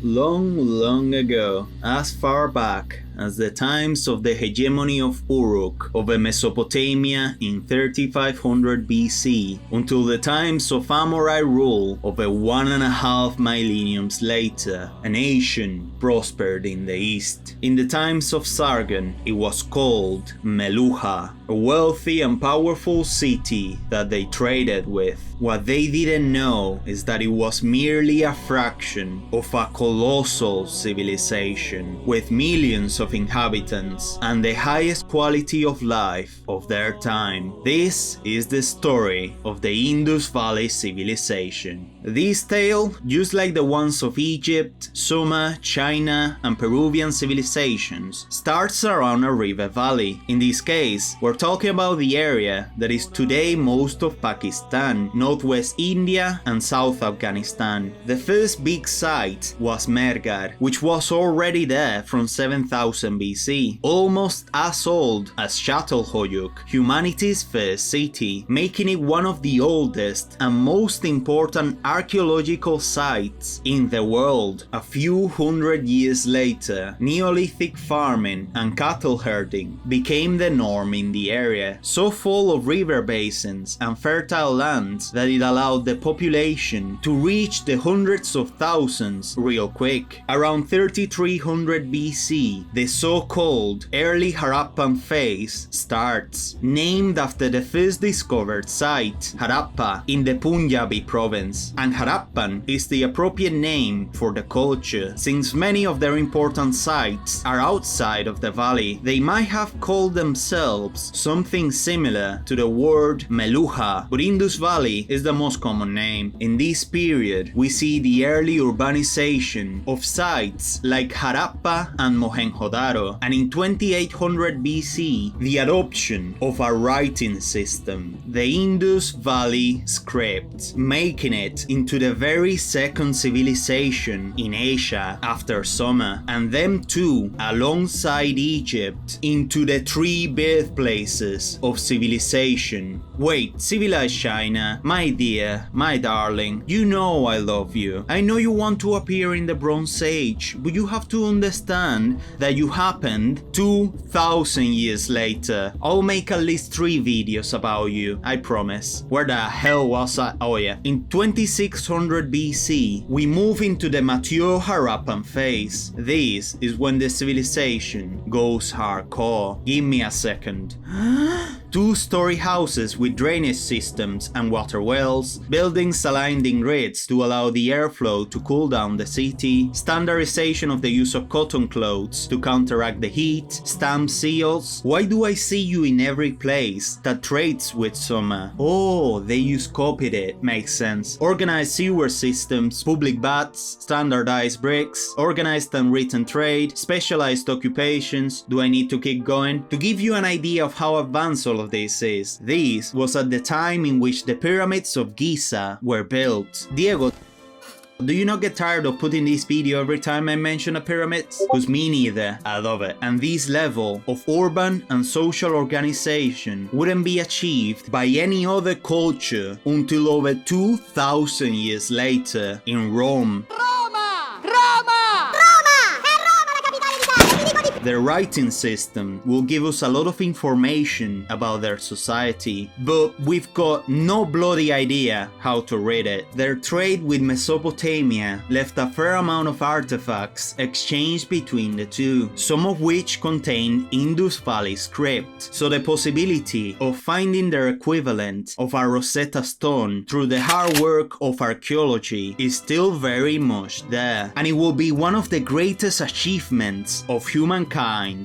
Long ago, as far back as the times of the hegemony of Uruk over Mesopotamia in 3500 BC until the times of Amorite rule over 1.5 millenniums later, a nation prospered in the east. In the times of Sargon, it was called Meluha, a wealthy and powerful city that they traded with. What they didn't know is that it was merely a fraction of a colossal civilization with millions of inhabitants and the highest quality of life of their time. This is the story of the Indus Valley Civilization. This tale, just like the ones of Egypt, Sumer, China, and Peruvian civilizations, starts around a river valley. In this case, we're talking about the area that is today most of Pakistan, northwest India, and South Afghanistan. The first big site was Mergar, which was already there from 7000 BC, almost as old as Çatalhöyük, humanity's first city, making it one of the oldest and most important archaeological sites in the world. A few hundred years later, Neolithic farming and cattle herding became the norm in the area, so full of river basins and fertile lands that it allowed the population to reach the hundreds of thousands real quick. Around 3300 BC, the so-called early Harappan phase starts, named after the first discovered site, Harappa, in the Punjabi province. And Harappan is the appropriate name for the culture, since many of their important sites are outside of the valley. They might have called themselves something similar to the word Meluha, but Indus Valley is the most common name. In this period, we see the early urbanization of sites like Harappa and Mohenjo-Daro, and in 2800 BC, the adoption of a writing system, the Indus Valley script, making it into the very second civilization in Asia after Sumer, and them too, alongside Egypt, into the three birthplaces of civilization. Wait, civilized China, my dear, my darling, you know I love you. I know you want to appear in the Bronze Age, but you have to understand that you happened 2000 years later. I'll make at least 3 videos about you, I promise. Where the hell was I? Oh yeah. In 2600 BC, we move into the mature Harappan phase. This is when the civilization goes hardcore. Give me a second. 2-story houses with drainage systems and water wells, buildings aligned in grids to allow the airflow to cool down the city, standardization of the use of cotton clothes to counteract the heat, stamp seals. Why do I see you in every place that trades with Sumer? Oh, they just copied it, makes sense. Organized sewer systems, public baths, standardized bricks, organized and written trade, specialized occupations. Do I need to keep going? To give you an idea of how advanced all of this was at the time in which the pyramids of Giza were built. Diego, do you not get tired of putting this video every time I mention a pyramid? Cause me neither, I love it. And this level of urban and social organization wouldn't be achieved by any other culture until over 2000 years later in Rome. Their writing system will give us a lot of information about their society, but we've got no bloody idea how to read it. Their trade with Mesopotamia left a fair amount of artifacts exchanged between the two, some of which contain Indus Valley script, so the possibility of finding their equivalent of a Rosetta Stone through the hard work of archaeology is still very much there, and it will be one of the greatest achievements of humankind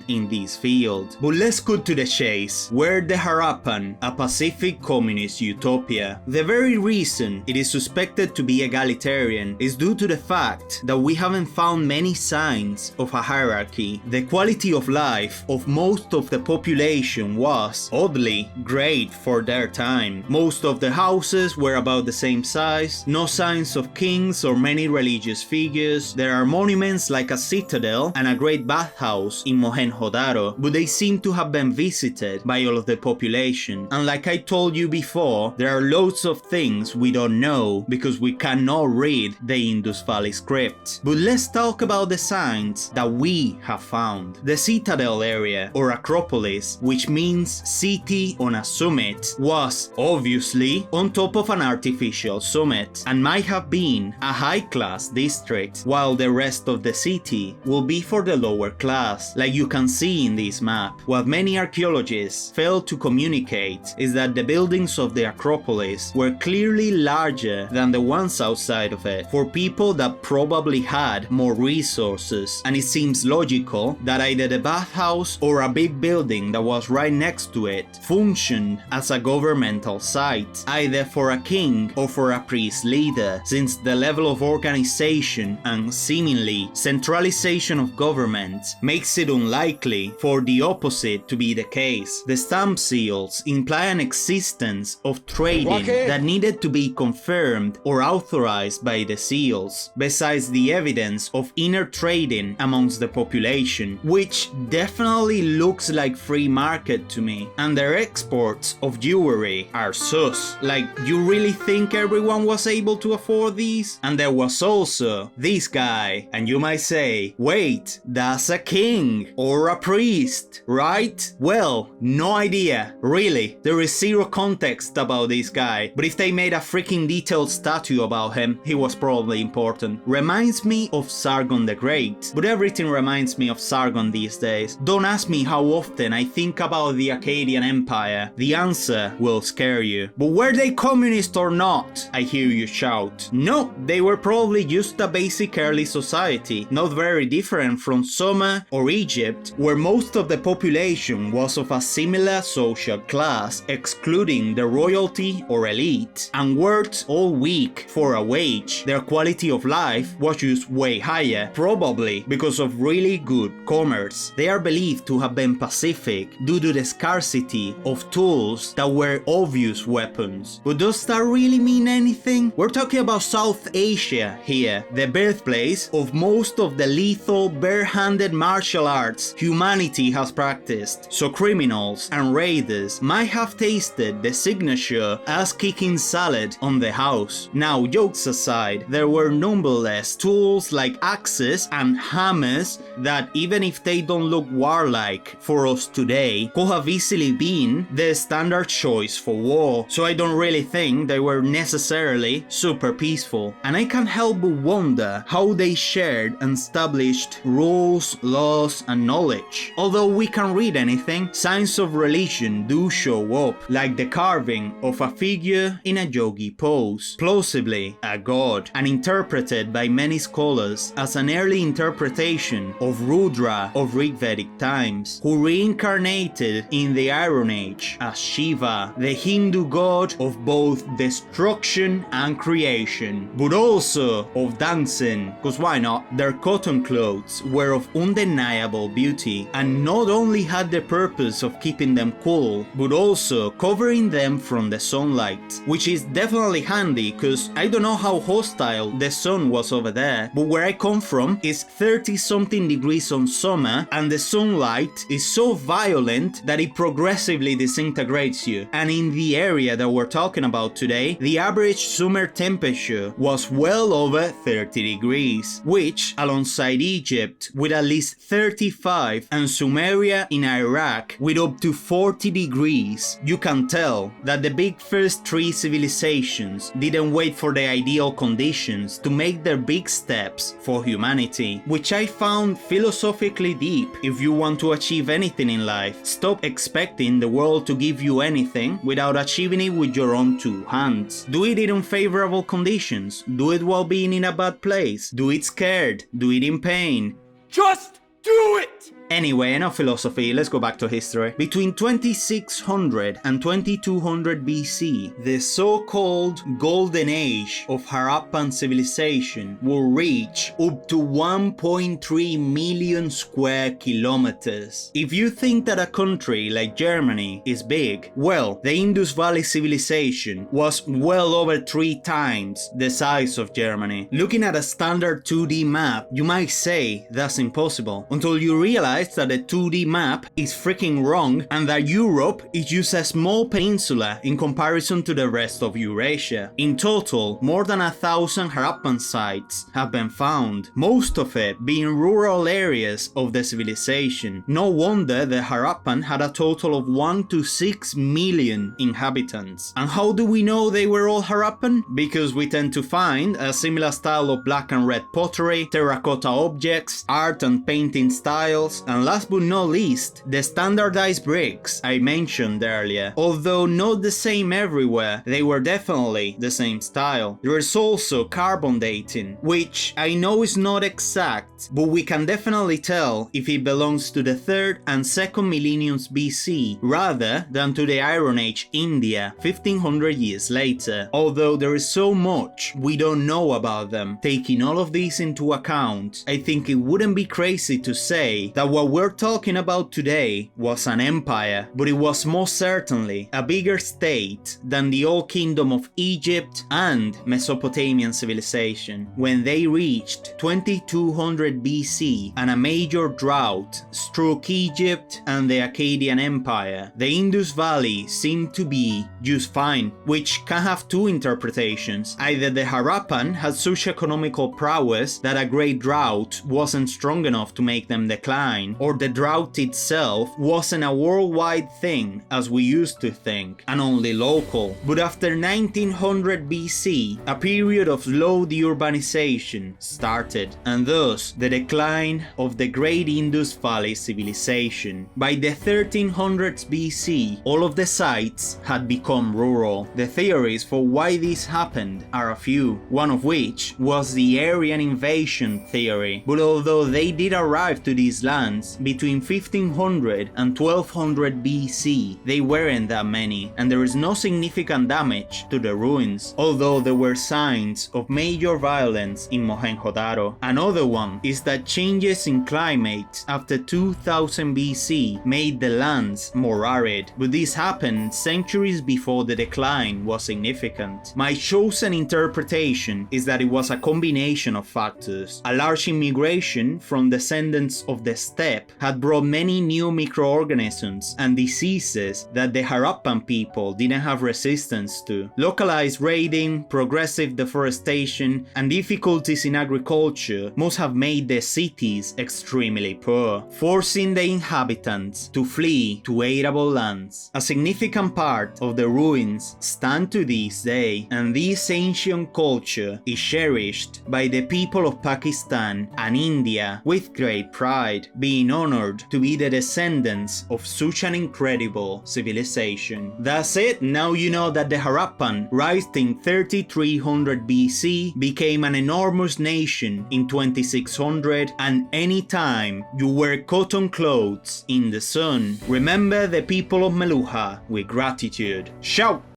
in this field. But let's cut to the chase. Were the Harappan a Pacific communist utopia? The very reason it is suspected to be egalitarian is due to the fact that we haven't found many signs of a hierarchy. The quality of life of most of the population was, oddly, great for their time. Most of the houses were about the same size, no signs of kings or many religious figures. There are monuments like a citadel and a great bathhouse house in Mohenjo-Daro, but they seem to have been visited by all of the population. And like I told you before, there are loads of things we don't know because we cannot read the Indus Valley script. But let's talk about the signs that we have found. The citadel area, or Acropolis, which means city on a summit, was obviously on top of an artificial summit and might have been a high-class district, while the rest of the city will be for the lower class, like you can see in this map. What many archaeologists fail to communicate is that the buildings of the Acropolis were clearly larger than the ones outside of it, for people that probably had more resources, and it seems logical that either the bathhouse or a big building that was right next to it functioned as a governmental site, either for a king or for a priest leader, since the level of organization and seemingly centralization of government makes it unlikely for the opposite to be the case. The stamp seals imply an existence of trading that needed to be confirmed or authorized by the seals, besides the evidence of inner trading amongst the population, which definitely looks like free market to me. And their exports of jewelry are sus. Like, you really think everyone was able to afford these? And there was also this guy, and you might say, wait, that's a king or a priest, right? Well, no idea. Really, there is zero context about this guy, but if they made a freaking detailed statue about him, he was probably important. Reminds me of Sargon the Great, but everything reminds me of Sargon these days. Don't ask me how often I think about the Akkadian Empire. The answer will scare you. But were they communist or not? I hear you shout. No, they were probably just a basic early society, not very different from Sumer or Egypt, where most of the population was of a similar social class, excluding the royalty or elite, and worked all week for a wage. Their quality of life was just way higher, probably because of really good commerce. They are believed to have been pacific due to the scarcity of tools that were obvious weapons. But does that really mean anything? We're talking about South Asia here, the birthplace of most of the lethal bare-handed martial arts humanity has practiced, so criminals and raiders might have tasted the signature ass-kicking salad on the house. Now, jokes aside, there were numberless tools like axes and hammers that, even if they don't look warlike for us today, could have easily been the standard choice for war, so I don't really think they were necessarily super peaceful. And I can't help but wonder how they shared and established rules, laws, and knowledge. Although we can't read anything, signs of religion do show up, like the carving of a figure in a yogi pose, plausibly a god, and interpreted by many scholars as an early interpretation of Rudra of Rigvedic times, who reincarnated in the Iron Age as Shiva, the Hindu god of both destruction and creation, but also of dancing, cause why not? Their cotton clothes were of undeniable beauty, and not only had the purpose of keeping them cool, but also covering them from the sunlight, which is definitely handy, cause I don't know how hostile the sun was over there, but where I come from is 30 something degrees on summer, and the sunlight is so violent that it progressively disintegrates you. And in the area that we're talking about today, the average summer temperature was well over 30 degrees, which, alongside Egypt with at least 35 and Sumeria in Iraq with up to 40 degrees, you can tell that the big first three civilizations didn't wait for the ideal conditions to make their big steps for humanity, which I found philosophically deep. If you want to achieve anything in life, stop expecting the world to give you anything without achieving it with your own two hands. Do it in unfavorable conditions, do it while being in a bad place, do it scared, do it in pain. Just do it! Anyway, enough philosophy, let's go back to history. Between 2600 and 2200 BC, the so-called Golden Age of Harappan civilization will reach up to 1.3 million square kilometers. If you think that a country like Germany is big, well, the Indus Valley Civilization was well over 3 times the size of Germany. Looking at a standard 2D map, you might say that's impossible, until you realize realized that the 2D map is freaking wrong and that Europe is just a small peninsula in comparison to the rest of Eurasia. In total, more than 1,000 Harappan sites have been found, most of it being rural areas of the civilization. No wonder the Harappan had a total of 1 to 6 million inhabitants. And how do we know they were all Harappan? Because we tend to find a similar style of black and red pottery, terracotta objects, art and painting styles, and last but not least, the standardized bricks I mentioned earlier. Although not the same everywhere, they were definitely the same style. There is also carbon dating, which I know is not exact, but we can definitely tell if it belongs to the 3rd and 2nd millenniums BC rather than to the Iron Age India 1500 years later. Although there is so much we don't know about them, taking all of these into account, I think it wouldn't be crazy to say that what we're talking about today was an empire, but it was most certainly a bigger state than the old kingdom of Egypt and Mesopotamian civilization. When they reached 2200 BC and a major drought struck Egypt and the Akkadian Empire, the Indus Valley seemed to be just fine, which can have two interpretations. Either the Harappan had such economical prowess that a great drought wasn't strong enough to make them decline, or the drought itself wasn't a worldwide thing as we used to think, and only local. But after 1900 BC, a period of slow deurbanization started, and thus the decline of the great Indus Valley civilization. By the 1300s BC, all of the sites had become rural. The theories for why this happened are a few, one of which was the Aryan invasion theory. But although they did arrive to these lands between 1500 and 1200 BC, they weren't that many, and there is no significant damage to the ruins, although there were signs of major violence in Mohenjo-Daro. Another one is that changes in climate after 2000 BC made the lands more arid, but this happened centuries before the decline was significant. My chosen interpretation is that it was a combination of factors. A large immigration from descendants of the steppe had brought many new microorganisms and diseases that the Harappan people didn't have resistance to. Localized raiding, progressive deforestation, and difficulties in agriculture must have made the cities extremely poor, forcing the inhabitants to flee to arable lands. A significant part of the ruins stand to this day, and this ancient culture is cherished by the people of Pakistan and India with great pride, being honored to be the descendants of such an incredible civilization. That's it. Now you know that the Harappan, raised in 3300 BC, became an enormous nation in 2600, and anytime you wear cotton clothes in the sun, remember the people of Meluha with gratitude. Shout!